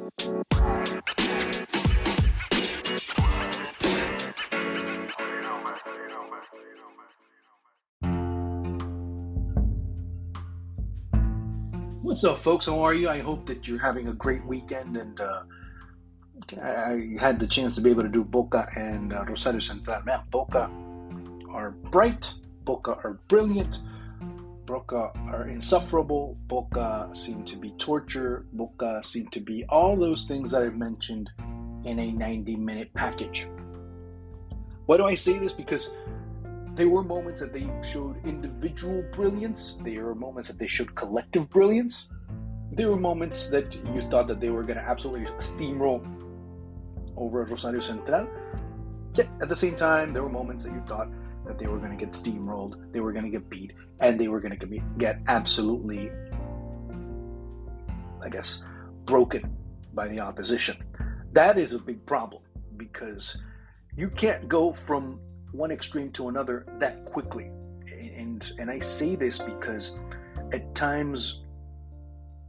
What's up, folks? How are you? I hope that you're having a great weekend. And I had the chance to be able to do Boca and Rosario Central. Man, Boca are bright, Boca are brilliant, Boca are insufferable, Boca seem to be torture, Boca seem to be all those things that I've mentioned in a 90-minute package. Why do I say this? Because there were moments that they showed individual brilliance. There were moments that they showed collective brilliance. There were moments that you thought that they were going to absolutely steamroll over Rosario Central. Yet at the same time, there were moments that you thought that they were going to get steamrolled, they were going to get beat, and they were going to get absolutely, I guess, broken by the opposition. That is a big problem because you can't go from one extreme to another that quickly. And I say this because at times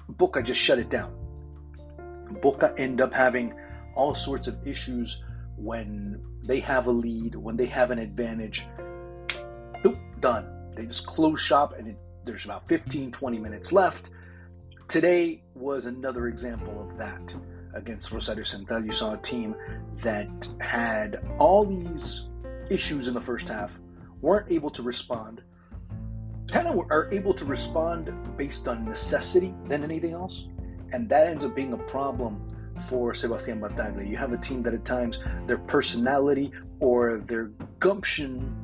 Boca just shut it down. Boca end up having all sorts of issues when they have a lead, when they have an advantage. Nope, done. They just close shop and there's about 15-20 minutes left. Today was another example of that. Against Rosario Central, you saw a team that had all these issues in the first half, weren't able to respond, kind of are able to respond based on necessity than anything else, and that ends up being a problem for Sebastian Bataglia. You have a team that at times their personality or their gumption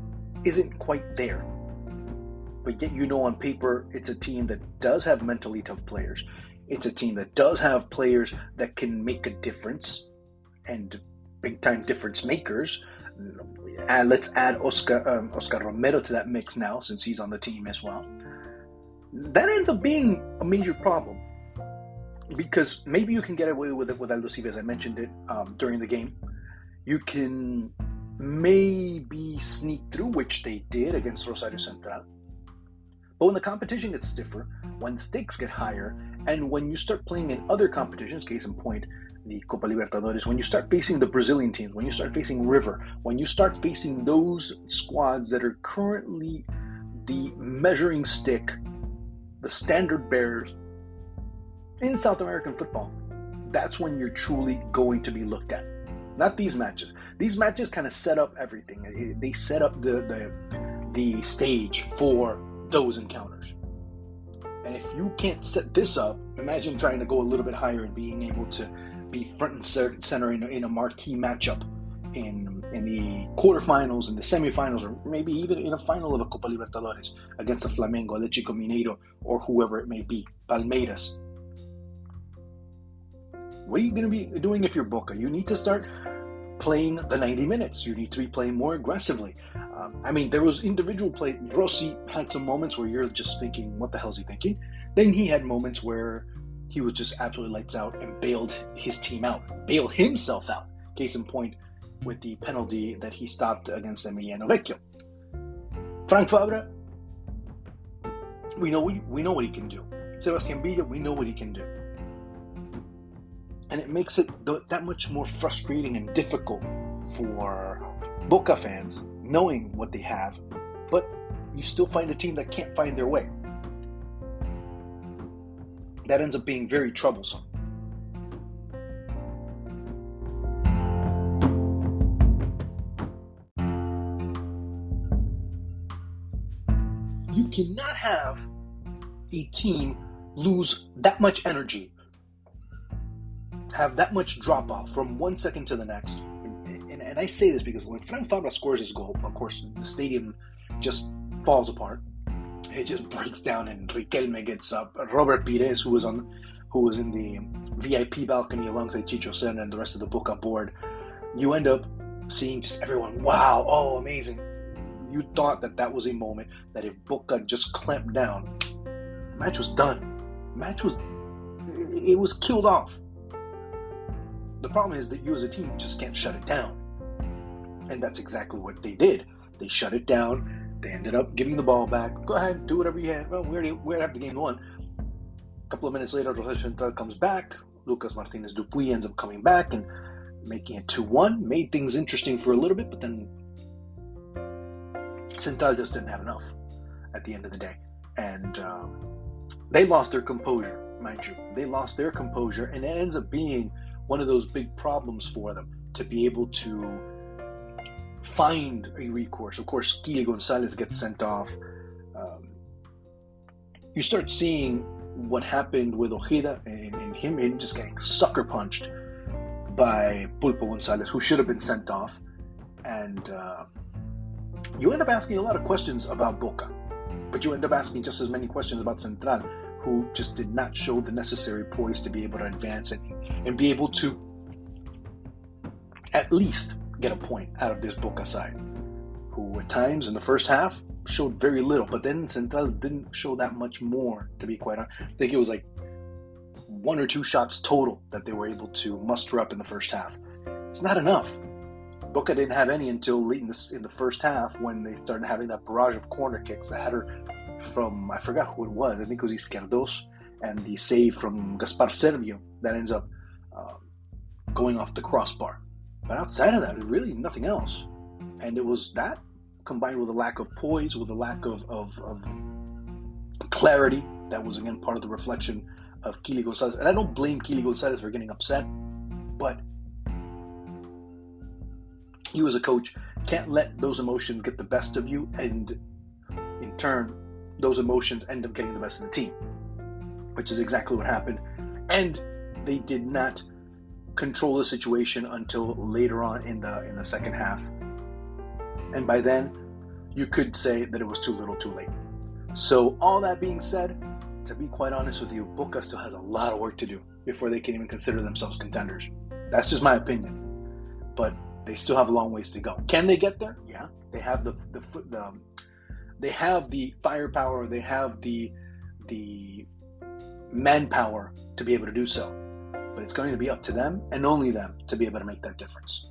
isn't quite there, but yet on paper it's a team that does have mentally tough players. It's a team that does have players that can make a difference and big-time difference makers. Let's add Oscar Romero to that mix now, since he's on the team as well. That ends up being a major problem because maybe you can get away with it with Aldo Civi, as I mentioned it during the game. You can maybe sneak through, which they did against Rosario Central. But when the competition gets stiffer, when the stakes get higher, and when you start playing in other competitions, case in point, the Copa Libertadores, when you start facing the Brazilian teams, when you start facing River, when you start facing those squads that are currently the measuring stick, the standard bearers in South American football, that's when you're truly going to be looked at. Not these matches. These matches kind of set up everything. They set up the stage for those encounters. And if you can't set this up, imagine trying to go a little bit higher and being able to be front and center in a marquee matchup in the quarterfinals, in the semifinals, or maybe even in a final of a Copa Libertadores against the Flamengo, Atlético Mineiro, or whoever it may be, Palmeiras. What are you going to be doing if you're Boca? You need to start playing the 90 minutes. You need to be playing more aggressively. There was individual play. Rossi had some moments where you're just thinking, what the hell is he thinking? Then he had moments where he was just absolutely lights out and bailed his team out, bailed himself out. Case in point with the penalty that he stopped against Emiliano Vecchio. Frank Fabra, we know what he can do. Sebastian Villa, we know what he can do. And it makes it that much more frustrating and difficult for Boca fans, knowing what they have, but you still find a team that can't find their way. That ends up being very troublesome. You cannot have a team lose that much energy, have that much drop off from 1 second to the next. And I say this because when Frank Fabra scores his goal, of course, the stadium just falls apart. It just breaks down, and Riquelme gets up. Robert Pires, who was in the VIP balcony alongside Chicho Serna and the rest of the Boca board, you end up seeing just everyone, wow, oh, amazing. You thought that was a moment that if Boca just clamped down, the match was done. It was killed off. The problem is that you as a team just can't shut it down. And that's exactly what they did. They shut it down. They ended up giving the ball back. Go ahead, do whatever you had. Well, we already have the game won. A couple of minutes later, Rosario Central comes back. Lucas Martinez Dupuy ends up coming back and making it 2-1, made things interesting for a little bit, but then Central just didn't have enough at the end of the day. And they lost their composure, mind you. They lost their composure, and it ends up being one of those big problems for them to be able to find a recourse. Of course, Kili Gonzalez gets sent off. You start seeing what happened with Ojeda and him just getting sucker punched by Pulpo Gonzalez, who should have been sent off. And you end up asking a lot of questions about Boca, but you end up asking just as many questions about Central, who just did not show the necessary poise to be able to advance and be able to at least get a point out of this Boca side, who at times in the first half showed very little, but then Central didn't show that much more, to be quite honest. I think it was like 1 or 2 shots total that they were able to muster up in the first half. It's not enough. Boca didn't have any until late in the first half, when they started having that barrage of corner kicks. The header from, I forgot who it was, I think it was Izquierdos, and the save from Gaspar Servio that ends up going off the crossbar. But outside of that, really nothing else. And it was that, combined with a lack of poise, with a lack of clarity, that was again part of the reflection of Kili Gonzalez. And I don't blame Kili Gonzalez for getting upset, but you as a coach can't let those emotions get the best of you, and in turn, those emotions end up getting the best of the team, which is exactly what happened. And they did not control the situation until later on in the second half. And by then, you could say that it was too little too late. So all that being said, to be quite honest with you, Boca still has a lot of work to do before they can even consider themselves contenders. That's just my opinion. But they still have a long ways to go. Can they get there? Yeah. They have they have the firepower, they have the manpower to be able to do so. But it's going to be up to them, and only them, to be able to make that difference.